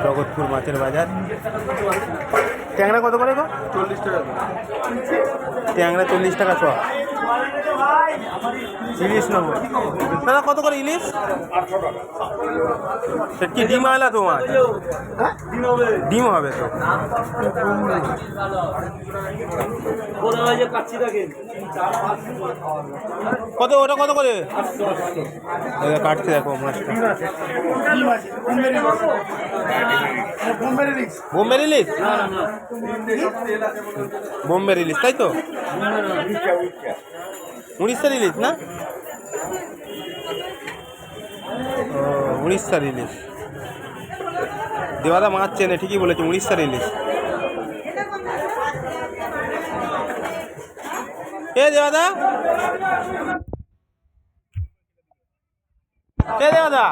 জগৎপুর মাছের বাজার। ট্যাংরা কত করে গো? 40 টাকা। ট্যাংরা 40 টাকা শ। ইলিশ নেবো দাদা, কত করে ইলিশ? 800 টাকা। সে কি ডিম আলা তো মাছ? ডিম হবে তো। কত ওটা কত করে? কাটতে দেখো মাছটা। বোম্বে ইলিশ, বোম্বে ইলিশ তাই তো? উড়িষ্যার ইলিশ না? ও উড়িষ্যার ইলিশ। দেওয়াদা মাছ চেনে, ঠিকই বলেছে, উড়িষ্যার ইলিশ। এ দেওয়াদা, এ দেওয়াদা।